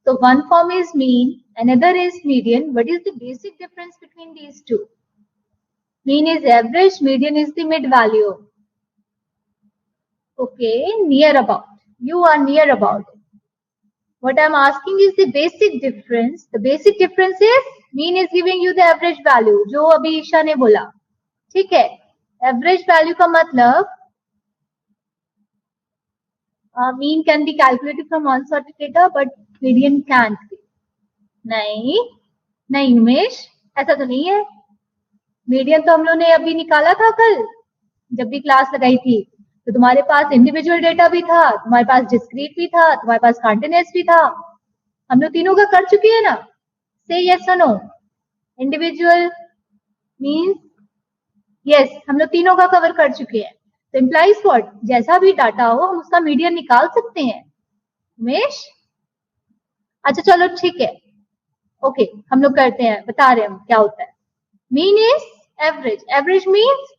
So one form is mean, another is median. What is the basic difference between these two? Mean is average, median is the mid value. Okay, near about. You are near about it. What I'm asking is the basic difference. The basic difference is mean is giving you the average value, जो अभी ईशा ने बोला. ठीक है, average value का मतलब mean can be calculated from one sort of data, but median can't be. नहीं उमेश, ऐसा तो नहीं है. मीडियन तो हम लोग ने अभी निकाला था कल जब भी क्लास लगाई थी. तो तुम्हारे पास इंडिविजुअल डेटा भी था, तुम्हारे पास डिस्क्रीट भी था, तुम्हारे पास कॉन्टिन्यूअस भी था. हम लोग तीनों का कर चुके हैं ना. से यस और नो. इंडिविजुअल मीन्स यस, हम लोग तीनों का कवर कर चुके हैं. तो इम्प्लाइज व्हाट, जैसा भी डाटा हो हम उसका मीडियन निकाल सकते हैं. उमेश, अच्छा चलो ठीक है, ओके हम लोग करते हैं, बता रहे हैं हम क्या होता है. Mean is average. Average means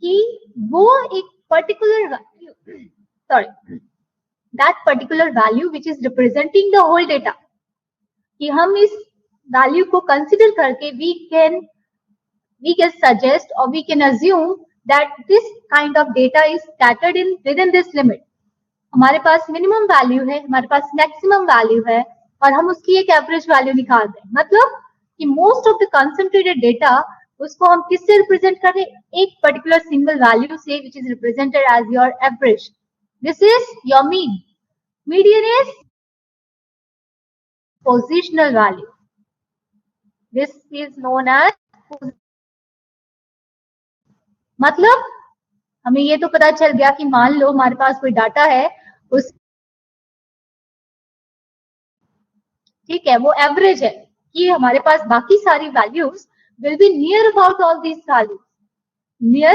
कि वो एक particular value, sorry, that particular value which is representing the whole data, कि हम इस वैल्यू को कंसिडर करके we can suggest or we can assume that this kind of data is scattered in within this limit. हमारे पास minimum value है, हमारे पास maximum value है, और हम उसकी एक एवरेज वैल्यू निकालते हैं. मतलब कि most of the concentrated data उसको हम किससे रिप्रेजेंट कर रहे हैं? एक पर्टिकुलर सिंगल वैल्यू से, which is represented as your average. This is your mean. Median is positional value. This is known as, मतलब हमें ये तो पता चल गया कि मान लो हमारे पास कोई डाटा है, उस ठीक है वो एवरेज है, कि हमारे पास बाकी सारी values will be near about all these values. Near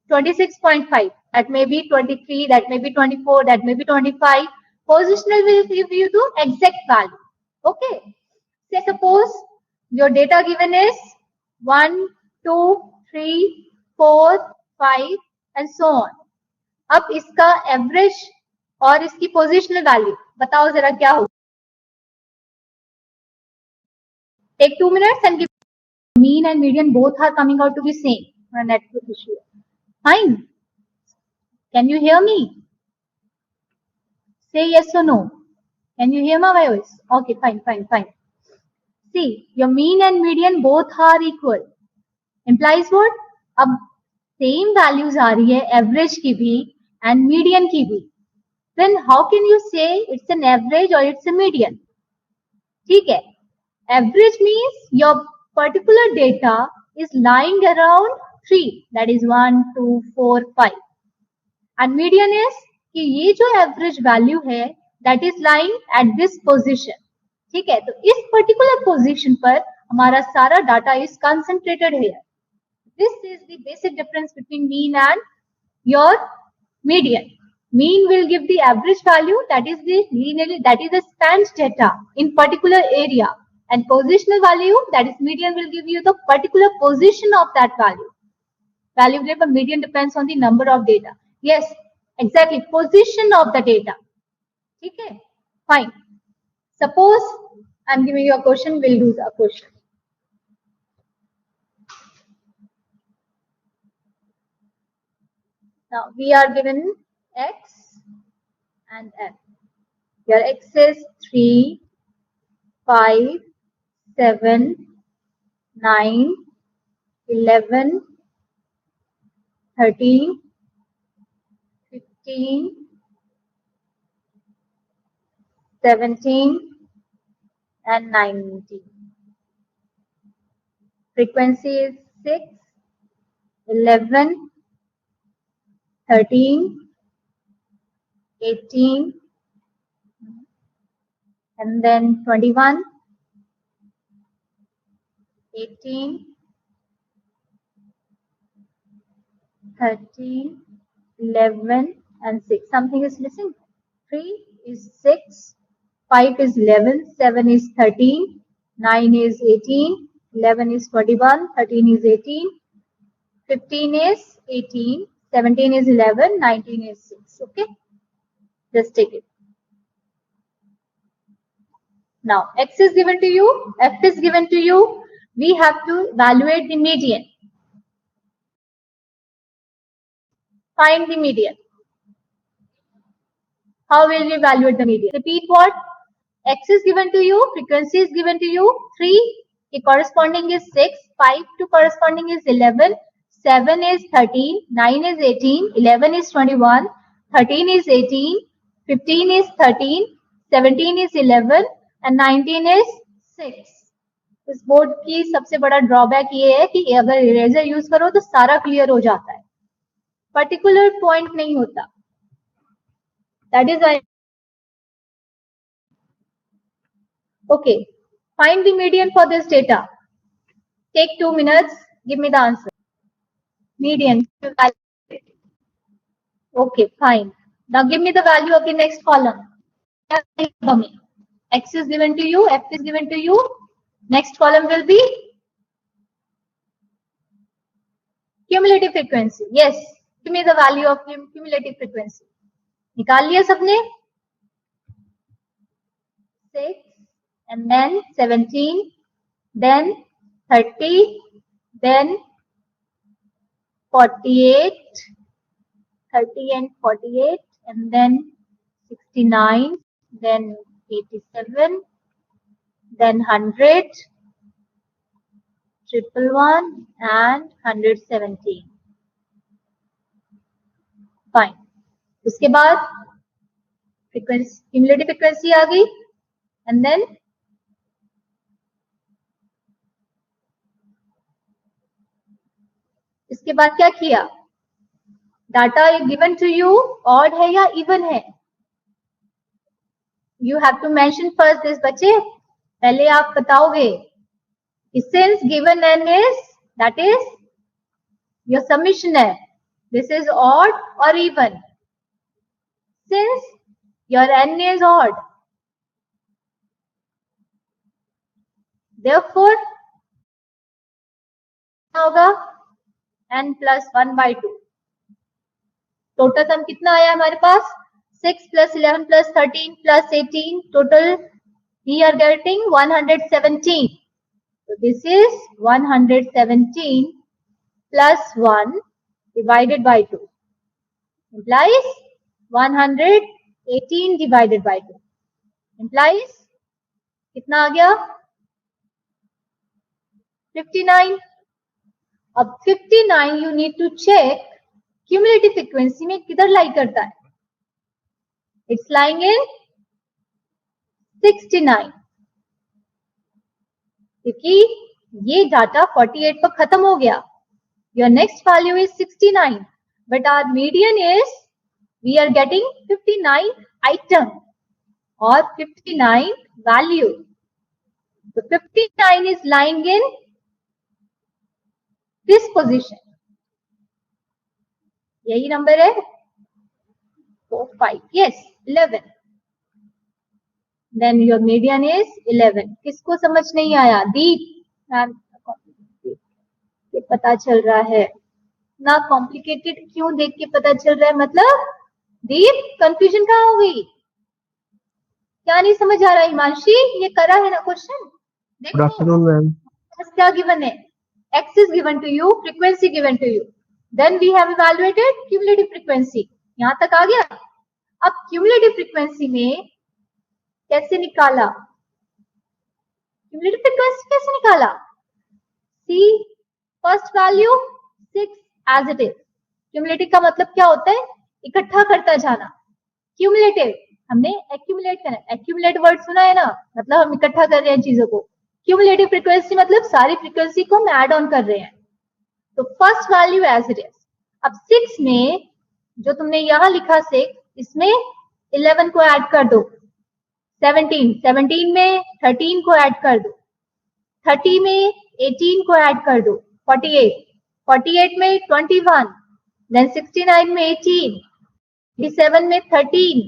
26.5, that may be 23, that may be 24, that may be 25. Positional will give you the exact value. Okay. Say suppose your data given is 1, 2, 3, 4, 5 and so on. अब इसका average और इसकी positional value बताओ जरा क्या होगा. Take 2 minutes and give. Mean and median both are coming out to be same on a network issue. Fine. Can you hear me? Say yes or no. Can you hear my voice? Okay, fine. See, your mean and median both are equal. Implies what? अब same values आ रही है average की भी and median की भी. Then how can you say it's an average or it's a median? ठीक है. Average means your particular data is lying around 3, that is 1, 2, 4, 5. And median is कि ये जो average value है that is lying at this position. ठीक है, तो इस particular position पर हमारा सारा data is concentrated here. This is the basic difference between mean and your median. Mean will give the average value, that is the linearly, that is the spanned data in particular area. And positional value, that is median, will give you the particular position of that value. Value given median depends on the number of data. Yes, exactly, position of the data. Okay, fine. Suppose I'm giving you a question, we'll do a question. Now we are given x and f. Your x is 3, 5, 7, 9, 11, 13, 15, 17 and 19. Frequency is 6, 11, 13, 18 and then 21, 18, 13, 11 and 6. Something is missing. 3 is 6, 5 is 11, 7 is 13, 9 is 18, 11 is 21, 13 is 18, 15 is 18, 17 is 11, 19 is 6. Okay, just take it. Now x is given to you, f is given to you. We have to evaluate the median. Find the median. How will you evaluate the median? Repeat what? X is given to you, frequency is given to you, 3 के corresponding is 6, 5 to corresponding is 11, 7 is 13, 9 is 18, 11 is 21, 13 is 18, 15 is 13, 17 is 11 and 19 is 6. इस board की सबसे बड़ा drawback ये है कि अगर eraser use करो तो सारा क्लियर हो जाता है, पर्टिकुलर पॉइंट नहीं होता. That is why. Okay, find the median for this data. Take 2 minutes. Give me the answer. Median. Okay, fine. Now give me the value of the next column. X is given to you, F is given to you. Next column will be cumulative frequency. Yes, give me the value of cumulative frequency. निकाल लिया सबने? 6 and then 17, then 30, then 48, 30 and 48, and then 69, then 87, then 100, 111 and 117. Fine. उसके बाद frequency, cumulative frequency आ गई and then इसके बाद क्या किया? Data given to you odd है या इवन है? You have to mention first this. बच्चे पहले आप बताओगे since given n is, that is your submission है, दिस इज ऑड और even. Since your n is odd, therefore होगा n plus 1 by 2. Total sum कितना आया हमारे पास? 6 plus 11 plus 13 plus 18. Total we are getting 117. So this is 117 plus 1 divided by 2 implies 118 divided by 2 implies कितना आ गया? 59. अब 59 you need to check cumulative frequency में किधर लाई करता है? It's lying in 69. क्योंकि ये डाटा 48 पर खत्म हो गया. Your next value is 69, but our median is we are getting 59 item or 59 value. So 59 is lying in this position. यही नंबर है 4, 5. Yes, 11. Then your median is 11. किसको समझ नहीं आया? दीप पता चल रहा है ना? कॉम्प्लिकेटेड क्यों देख के पता चल रहा है? मतलब दीप कंफ्यूजन कहाँ हो गई? क्या नहीं समझ आ रहा? हिमांशी ये करा है ना क्वेश्चन? देखो क्या गिवन है? X is given to you, frequency given to you. Then we have evaluated cumulative frequency. यहाँ तक आ गया. अब cumulative frequency में कैसे निकाला? cumulative frequency कैसे निकाला? See, first value 6 as it is. cumulative का मतलब क्या होता है? इकट्ठा करता जाना. क्यूमुलेटिव हमने एक्यूमुलेट करना. एक्यूमुलेट वर्ड सुना है ना? मतलब हम इकट्ठा कर रहे हैं चीजों को. क्यूमुलेटिव फ्रीक्वेंसी मतलब सारी फ्रीक्वेंसी को हम ऐड ऑन कर रहे हैं. तो first value as it is. अब 6 में जो तुमने यहां लिखा 6, इसमें 11 को ऐड कर दो. 17 में 13 को ऐड कर दो. 30 में 18 को ऐड कर दो. 48 में 21, देन 69 में 18, 87 में 13,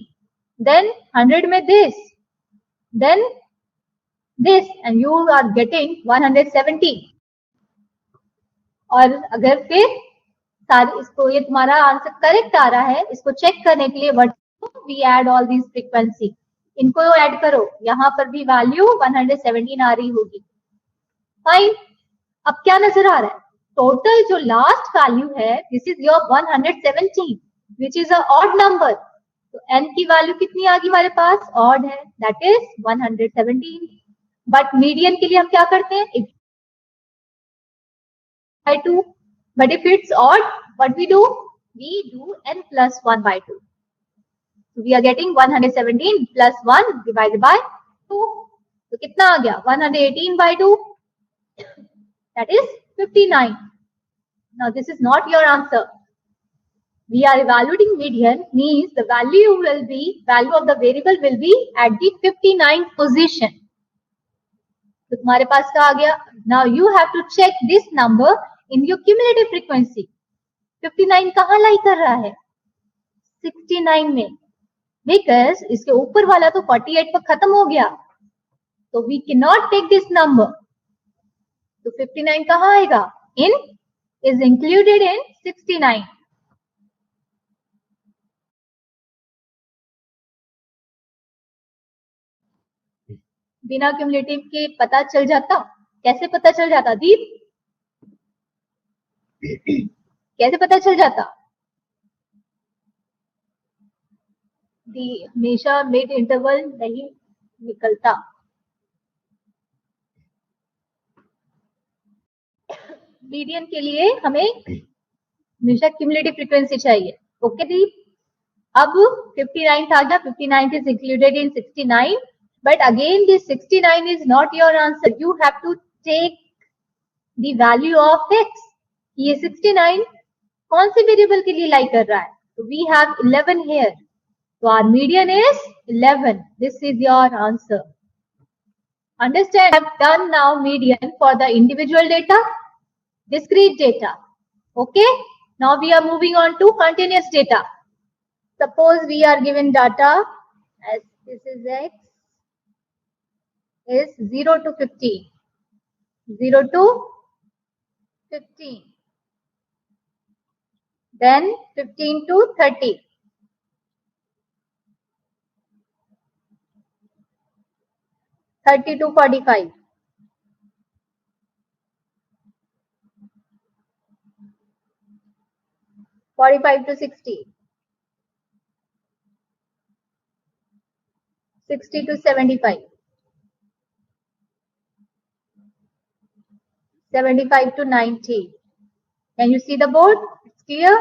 then 100 में this, then this, and you are getting 170. और अगर फिर सारी इसको, ये तुम्हारा आंसर करेक्ट आ रहा है, इसको चेक करने के लिए what we add all these frequency. इनको ऐड करो, यहाँ पर भी वैल्यू 117 आ रही होगी। फाइन। अब क्या नजर आ रहा है, टोटल जो लास्ट वैल्यू है this is your 117 which is a odd number. तो n की वैल्यू कितनी आ गई हमारे पास, ऑड है, दैट इज 117। बट मीडियन के लिए हम क्या करते हैं, by 2. But if it's odd, what we do? We do n plus 1 by 2. So we are getting 117 plus 1 divided by 2. तो कितना आ गया, 118 by 2. That is 59. Now this is not your answer. We are evaluating median, means the value of the variable will be at the 59th position. तो तुम्हारे पास क्या आ गया, now you have to check this number in your cumulative frequency. 59 कहाँ लाई कर रहा है, 69 में, because इसके ऊपर वाला तो 48 पर खत्म हो गया, तो we can not take this number. तो 59 कहाँ आएगा, इन इज इंक्लूडेड इन 69। बिना क्यूमुलेटिव के पता चल जाता, कैसे पता चल जाता दीप, कैसे पता चल जाता, हमेशा मिड इंटरवल नहीं निकलता। मीडियन के लिए हमें हमेशा क्यूमुलेटिव फ्रीक्वेंसी चाहिए। ओके दीप, अब 59 आ गया, 59 is included in 69, but again this 69 is not your answer. You have to take the value of x. ये 69 कौन सी वेरिएबल के लिए लाई कर रहा है, तो we have 11 here. So our median is 11. This is your answer. Understand? I have done now median for the individual data, discrete data. Okay. Now we are moving on to continuous data. Suppose we are given data as this is x is 0 to 15. 0 to 15. Then 15 to 30. 30 to 45. 45 to 60. 60 to 75. 75 to 90. Can you see the board? It's clear?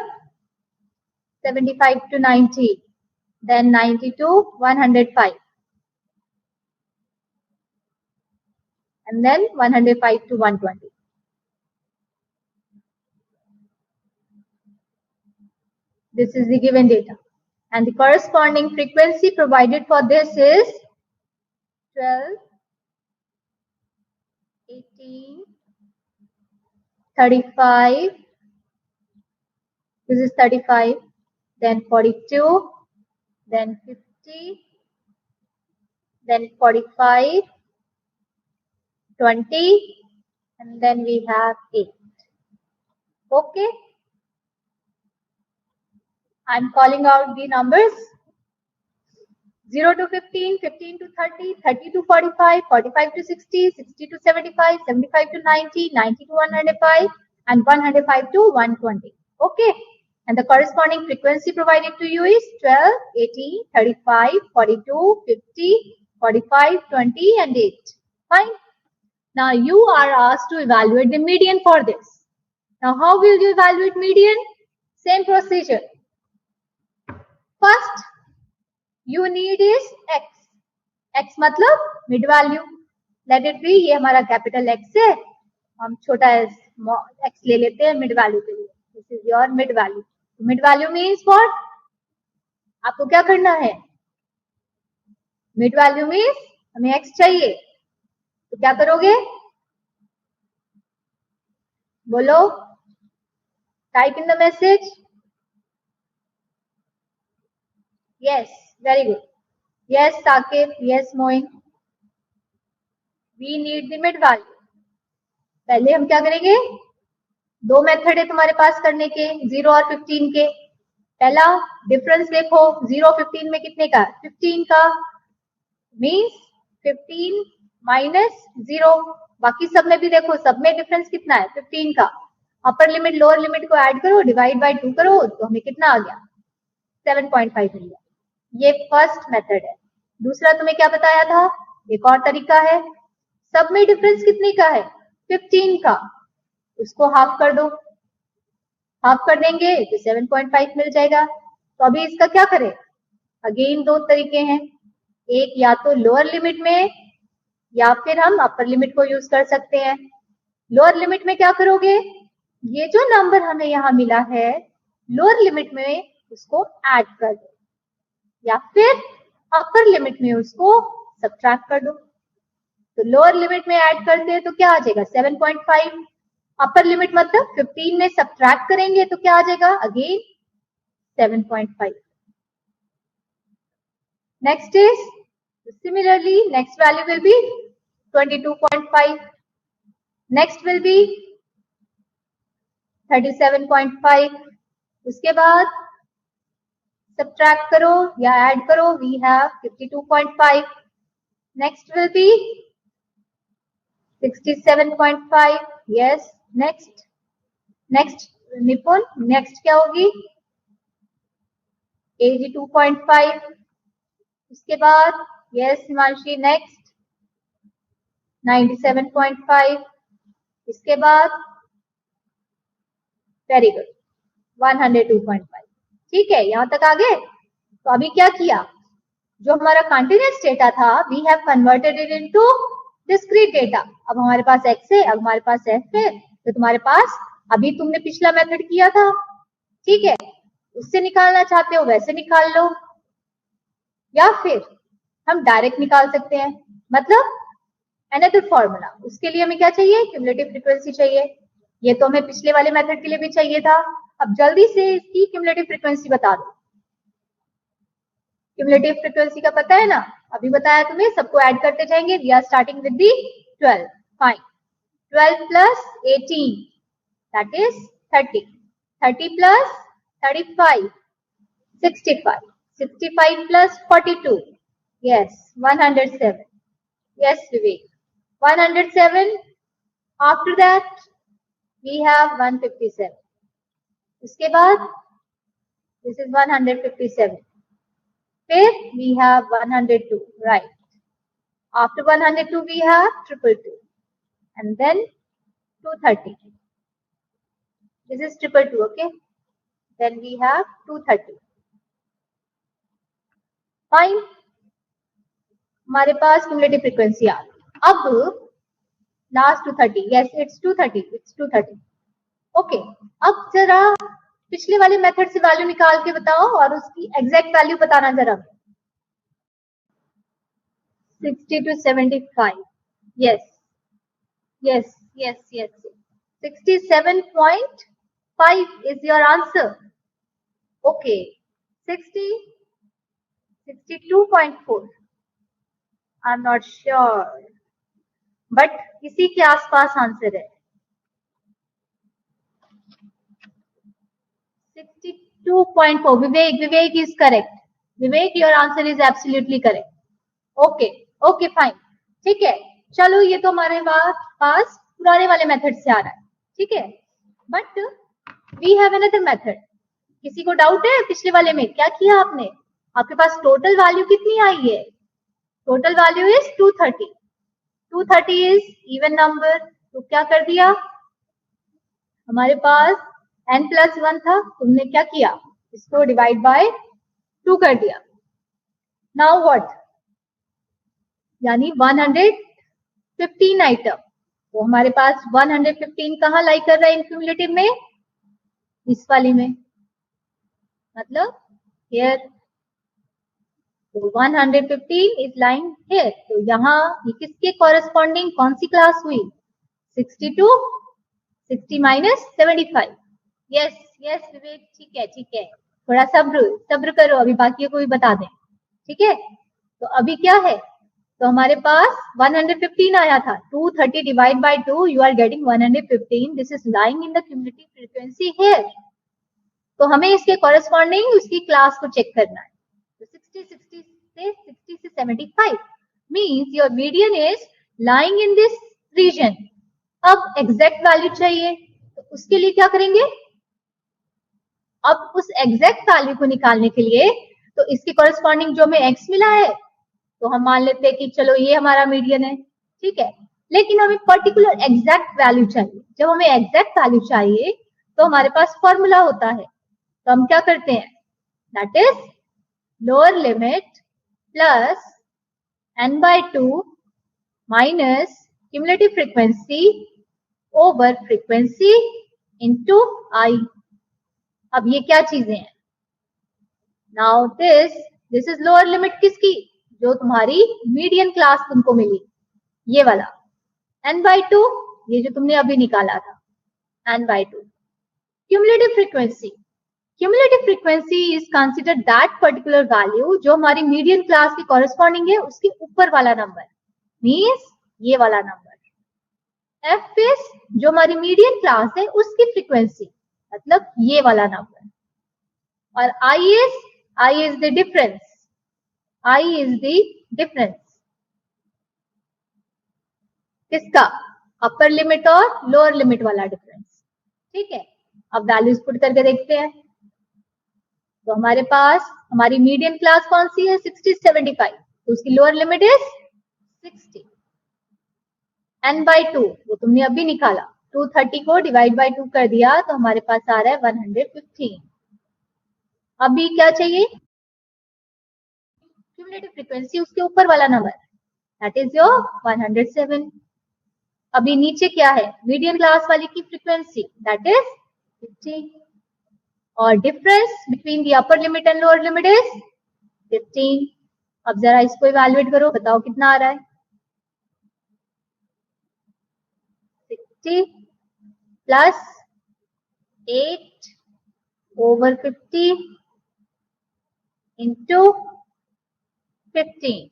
75 to 90. Then 90 to 105. And then 105 to 120. This is the given data. And the corresponding frequency provided for this is 12, 18, 35, this is 35, then 42, then 50, then 45, 20, and then we have 8. Okay. I'm calling out the numbers. 0 to 15, 15 to 30, 30 to 45, 45 to 60, 60 to 75, 75 to 90, 90 to 105, and 105 to 120. Okay. And the corresponding frequency provided to you is 12, 18, 35, 42, 50, 45, 20, and 8. Fine. Now you are asked to evaluate the median for this. Now how will you evaluate median? Same procedure. First, you need is x. x मतलब mid value. Let it be, ये हमारा capital X है, हम छोटा x ले लेते हैं mid value के लिए. This is your mid value. Mid value means what? आपको क्या करना है? Mid value means हमें x चाहिए, तो क्या करोगे? बोलो. Type in the message. Yes, very good. Yes, Sakib. Yes, Moin. We need the mid value. पहले हम क्या करेंगे? दो मेथड है तुम्हारे पास करने के, 0 और 15 के. पहला डिफरेंस देखो, 0 15 में कितने का? 15 का. Means 15 minus 0। बाकी सब में भी देखो, सब में डिफरेंस कितना है 15 का। अपर लिमिट लोअर लिमिट को ऐड करो, डिवाइड बाय 2 करो, तो हमें कितना आ गया 7.5 मिल गया। ये फर्स्ट मेथड है। दूसरा तुम्हें क्या बताया था, एक और तरीका है, सब में डिफरेंस कितने का है 15 का, उसको हाफ कर दो, हाफ कर देंगे तो 7.5 मिल जाएगा। तो अभी इसका क्या करें, अगेन दो तरीके हैं, एक या तो लोअर लिमिट में या फिर हम अपर लिमिट को यूज कर सकते हैं। लोअर लिमिट में क्या करोगे, ये जो नंबर हमें यहाँ मिला है लोअर लिमिट में उसको ऐड कर दो, या फिर अपर लिमिट में उसको सब्ट्रैक्ट कर दो। तो लोअर लिमिट में ऐड करते हैं तो क्या आ जाएगा 7.5, अपर लिमिट मतलब 15 में सब्ट्रैक्ट करेंगे तो क्या आ जाएगा again 7.5। Next is similarly next value will be 22.5, next will be 37.5, उसके बाद सब्ट्रैक्ट करो या ऐड करो, we have 52.5, next will be 67.5, yes, next निपुण, next क्या होगी 82.5, उसके बाद यस हिमांशी नेक्स्ट 97.5, इसके बाद वेरी गुड 102.5। ठीक है, यहां तक आ गए। तो अभी क्या किया, जो हमारा कंटीन्यूअस डेटा था we have converted it into discrete data. अब हमारे पास एक्स है, अब हमारे पास एफ है, तो तुम्हारे पास अभी तुमने पिछला मेथड किया था, ठीक है, उससे निकालना चाहते हो वैसे निकाल लो, या फिर हम डायरेक्ट निकाल सकते हैं, मतलब अनदर फॉर्मूला। उसके लिए हमें क्या चाहिए, क्यूमुलेटिव फ्रीक्वेंसी चाहिए। ये तो हमें पिछले वाले मेथड के लिए भी चाहिए था। अब जल्दी से इसकी क्यूमुलेटिव फ्रीक्वेंसी बता दो। क्यूमुलेटिव फ्रीक्वेंसी का पता है ना, अभी बताया तुम्हें, सबको ऐड करते जाएंगे। We are starting with the 12, fine, 12 plus 18 that is 30, 30 plus 35 65, 65 plus 42, yes, 107, yes Vivek, 107, after that we have 157, उसके बाद this is 157, फिर we have 102, right, after 102 we have 222 and then 230, this is 222, okay, then we have 230, fine, हमारे पास cumulative frequency आ गई। अब last 230, yes it's 230, it's 230, okay. अब जरा पिछले वाले मेथड से वैल्यू निकाल के बताओ और उसकी एग्जैक्ट वैल्यू बताना जरा। 60 to 75, yes, yes, yes, yes, 67.5 is your answer, okay, 62.4, I'm not sure, but इसी के आसपास आंसर है। 62.4, Vivek is correct. Vivek, your answer is absolutely correct. Okay, okay, fine. ठीक है, चलो ये तो हमारे पास पुराने वाले मेथड से आ रहा है, ठीक है, but we have another method. किसी को डाउट है पिछले वाले में क्या किया आपने, आपके पास टोटल वैल्यू कितनी आई है, total value is 230, 230 is even number, तो क्या कर दिया, हमारे पास n+1 था, तुमने क्या किया, इसको डिवाइड बाय 2 कर दिया। नाउ व्हाट, यानी 115 आइटम, तो हमारे पास 115 कहाँ लाई कर रहा है इन क्यूमुलेटिव में, इस वाली में, मतलब हियर, तो 115 इज लाइंग हियर, तो यहाँ ये किसके कॉरेस्पॉन्डिंग कौन सी क्लास हुई, 62, 60 माइनस 75, यस यस विवेक, ठीक है ठीक है, थोड़ा सब्र करो, अभी बाकियों को भी बता दें, ठीक है। तो अभी क्या है, तो हमारे पास 115 आया था, 230 divide by 2 you are getting 115, this is lying in the cumulative frequency here. तो हमें इसके कॉरेस्पॉन्डिंग उसकी क्लास को चेक करना है, तो 60 से 75, means your median is lying in this region. अब एग्जैक्ट वैल्यू चाहिए तो उसके लिए क्या करेंगे, अब उस एग्जैक्ट वैल्यू को निकालने के लिए तो इसके कॉरेस्पॉन्डिंग जो हमें एक्स मिला है तो हम मान लेते हैं कि चलो ये हमारा मीडियन है, ठीक है, लेकिन हमें पर्टिकुलर एग्जैक्ट वैल्यू चाहिए। जब हमें एग्जैक्ट वैल्यू चाहिए तो हमारे पास फॉर्मूला होता है, तो हम क्या करते हैं, that is lower limit plus n/2 minus cumulative frequency over frequency into I. अब ये क्या चीजें हैं, now this is lower limit किसकी, जो तुम्हारी मीडियन क्लास तुमको मिली, ये वाला n/2, ये जो तुमने अभी निकाला था n/2। Cumulative frequency, cumulative frequency is consider that particular value जो हमारी मीडियन क्लास के कॉरेस्पॉन्डिंग है, उसके ऊपर वाला नंबर, मीन्स ये वाला नंबर। एफ इज जो हमारी मीडियन क्लास है उसकी फ्रीक्वेंसी, मतलब ये वाला नंबर। और I is the difference, I is the difference किसका, अपर लिमिट और लोअर लिमिट वाला डिफरेंस, ठीक है। अब वैल्यूज पुट करके देखते हैं, तो हमारे पास हमारी मीडियन क्लास कौन सी है, 60 75, तो उसकी लोअर लिमिट इज 60। n/2 वो तुमने अभी निकाला, 230 को डिवाइड बाय 2 कर दिया तो हमारे पास आ रहा है 115। अभी क्या चाहिए, क्यूमुलेटिव फ्रीक्वेंसी उसके ऊपर वाला नंबर, दैट इज योर 107। अभी नीचे क्या है, मीडियन क्लास वाली की फ्रीक्वेंसी, दैट इज 50, और difference between the upper limit and lower limit is 15। अब जरा इसको इवैल्यूएट करो, बताओ कितना आ रहा है, 60 plus 8 over 50 into 15,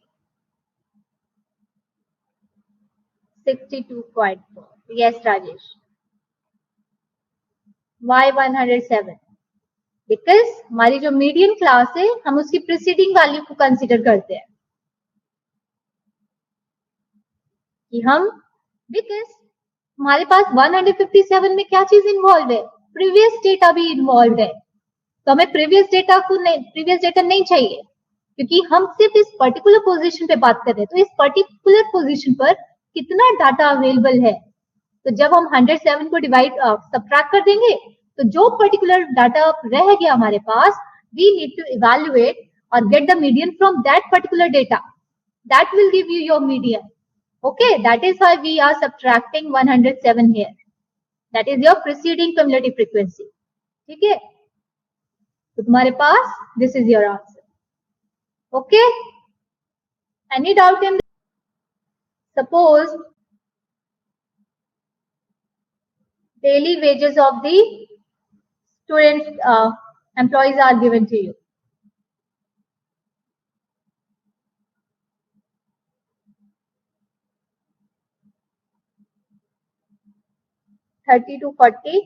62.4। Yes Rajesh, why 107, because हमारी जो मीडियन क्लास है हम उसकी प्रीसीडिंग वैल्यू को कंसिडर करते हैं कि हम, बिकॉज हमारे पास 157 में क्या चीज इन्वॉल्व है, प्रीवियस डेटा भी इन्वॉल्व है, तो हमें प्रीवियस डेटा नहीं चाहिए, क्योंकि हम सिर्फ इस पर्टिकुलर पोजीशन पे बात कर रहे हैं, तो इस पर्टिकुलर पोजीशन पर कितना डाटा अवेलेबल है, तो जब हम 107 को डिवाइड सबट्रैक्ट कर देंगे तो जो पर्टिकुलर डाटा रह गया हमारे पास, वी नीड टू इवैल्यूएट और get the median from that particular data, that will give you your median. Okay, that is why we are subtracting 107 here. That is your preceding cumulative frequency. ठीक है, तो तुम्हारे पास this is your answer. Okay, any doubt in this? Suppose daily wages of the students, employees are given to you. $30 to $40,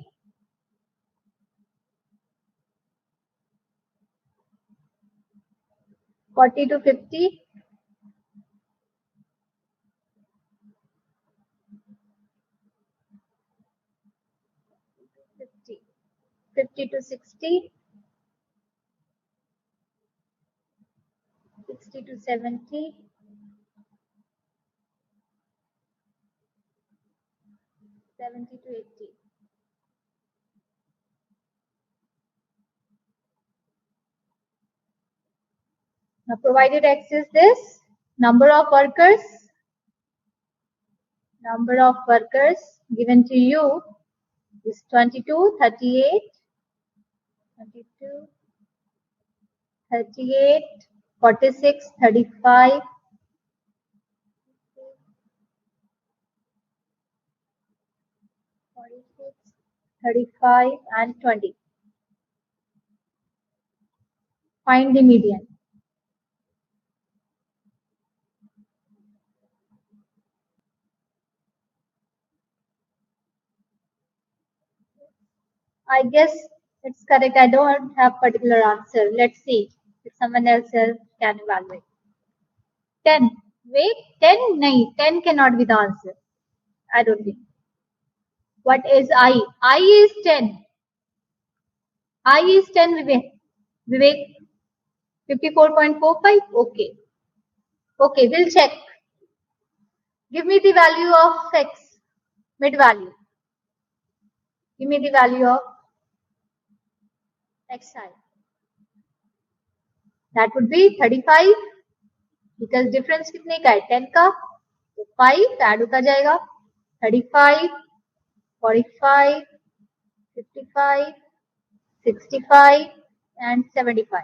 $40 to $50, $50 to $60, $60 to $70, $70 to $80. Now provided X is this, number of workers given to you is 22, 38, 22, 38, 46, 35, 46, 35 and 20. Find the median. I guess it's correct. I don't have particular answer. Let's see if someone else can evaluate. 10. Wait, 10? No, 10 cannot be the answer. I don't think. What is I? I is 10. I is 10, Vivek. Vivek, 54.45? Okay. Okay, we'll check. Give me the value of x, mid value. Give me the value of xi. That would be 35 because difference कितने का है 10 का तो 5 add होता जाएगा 35 45 55 65 and 75.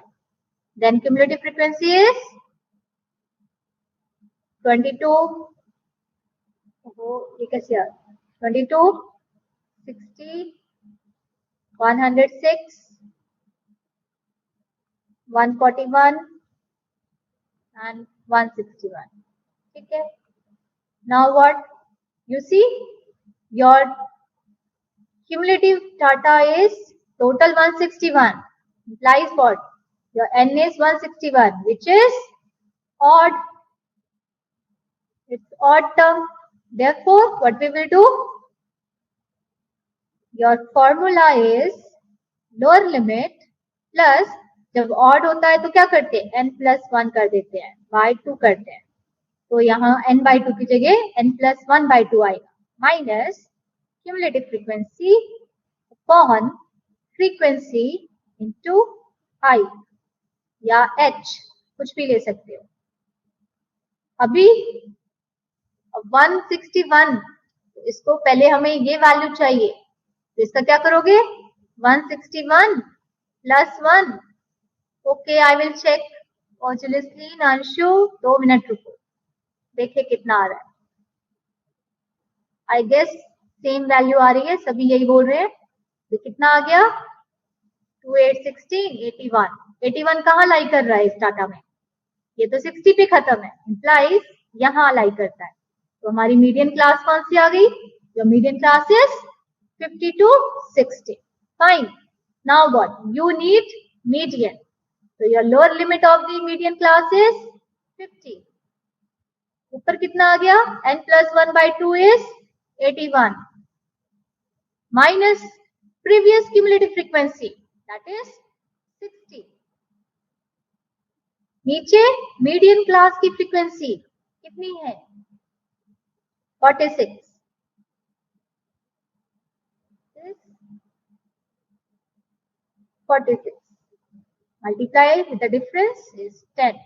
Then cumulative frequency is 22. Oh, ये कैसे यार 22 60 106 141 and 161. Okay. Now what? You see, your cumulative data is total 161. Implies what? Your n is 161, which is odd. It's odd term. Therefore, what we will do? Your formula is lower limit plus जब odd होता है तो क्या करते हैं n+1 कर देते हैं by 2 करते हैं तो यहाँ n/2 की जगह n+1/2 आएगा minus cumulative frequency upon frequency into i या h कुछ भी ले सकते हो अभी 161 इसको पहले हमें ये वैल्यू चाहिए तो इसका क्या करोगे 161 plus 1 okay I will check ऑर्जुलसली नांशु 2 मिनट रुको देखिए कितना आ रहा है आई गेस सेम वैल्यू आ रही है सभी यही बोल रहे हैं तो कितना आ गया 2816 81 कहाँ लाई कर रहा है इस डाटा में ये तो 60 पे खत्म है इंप्लाइज यहाँ लाई करता है तो हमारी मीडियन क्लास कौन सी आ गई your median class is 50 to 60 fine now what you need median so your lower limit of the median class is 50 ऊपर कितना आ गया n+1/2 is 81 minus previous cumulative frequency that is 60 नीचे मीडियन क्लास की frequency कितनी है 46 46 multiply with the difference is 10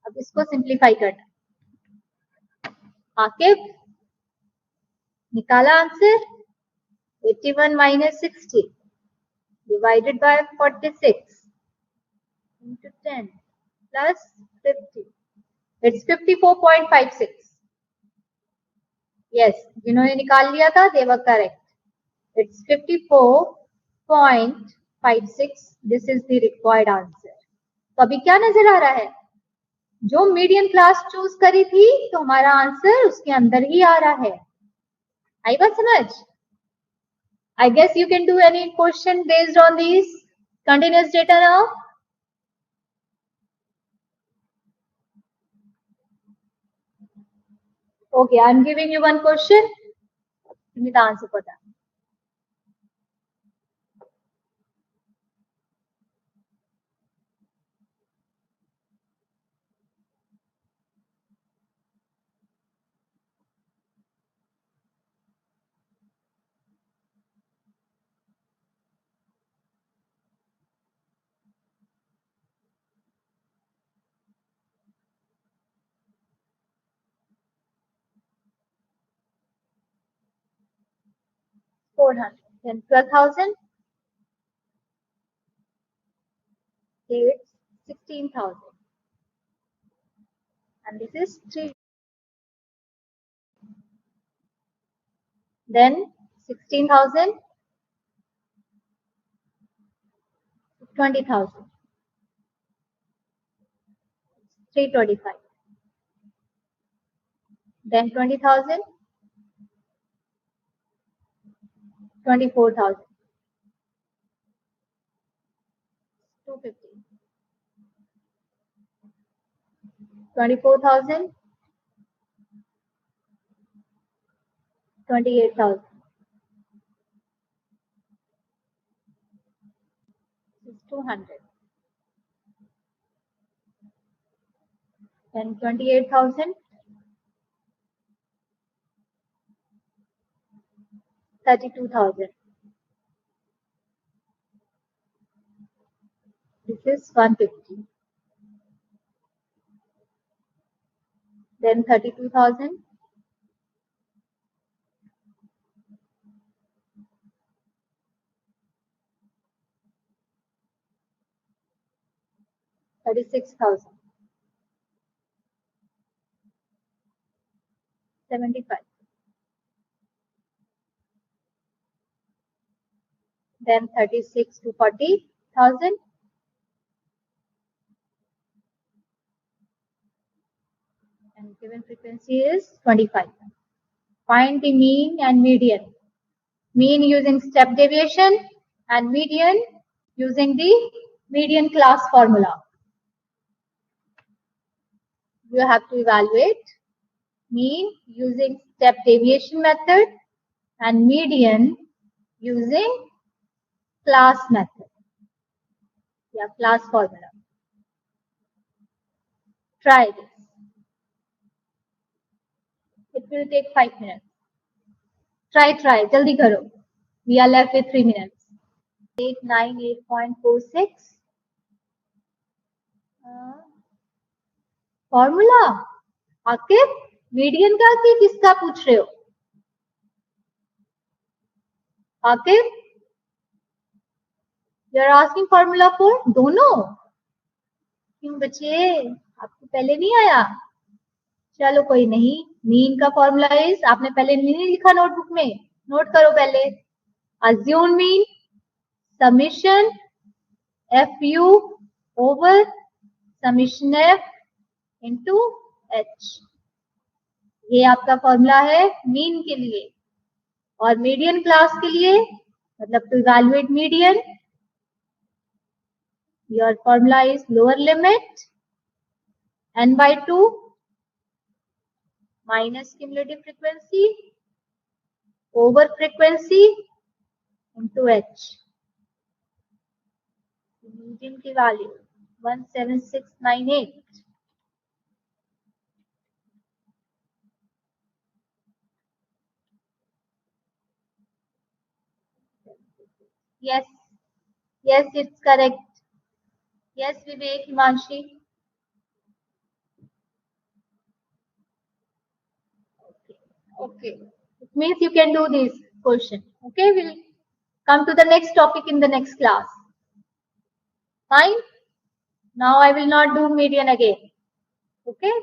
अब इसको simplify करना आकिब निकाला answer 81 minus 60 divided by 46 into 10 plus 50 it's 54.56 yes जिन्होंने निकाल लिया था they were correct it's 54.56 this is the required answer तो अभी क्या नजर आ रहा है जो मीडियन क्लास चूज करी थी तो हमारा आंसर उसके अंदर ही आ रहा है आई बात समझ I guess you can do any question based on these continuous data now. Okay, I'm giving you one question. Give me the answer for that. $400 then 12,000 it's 16,000 and this is 3 then 16,000 20,000 325 then 20,000 24,000 250 24,000 28,000. This is 200. Then 28,000. 32,000. This is 150. Then 32,000. 36,000. 75. Then 36 to 40,000. And given frequency is 25. Find the mean and median. Mean using step deviation and median using the median class formula. You have to evaluate mean using step deviation method and median using class method. Yeah, class formula. Try this. It will take 5 minutes. Try, jaldi karo. We are left with 3 minutes. 898.46. Formula आखिर median का कि किसका पूछ रहे हो? आखिर you are asking formula for दोनों? क्यों बच्चे, आपको पहले नहीं आया? चलो कोई नहीं. मीन का फॉर्मूला इज, आपने पहले नहीं लिखा नोटबुक में, नोट करो पहले. Assume mean summation F you over summation F into H. ये आपका फॉर्मूला है मीन के लिए. और मीडियन क्लास के लिए, मतलब to evaluate median, your formula is lower limit n by 2 minus cumulative frequency over frequency into h. Median की value 17698. Yes, yes, it's correct. Yes, Vivek, Himanshi. Okay. It means you can do this question. Okay, we'll come to the next topic in the next class. Fine. Now I will not do median again. Okay.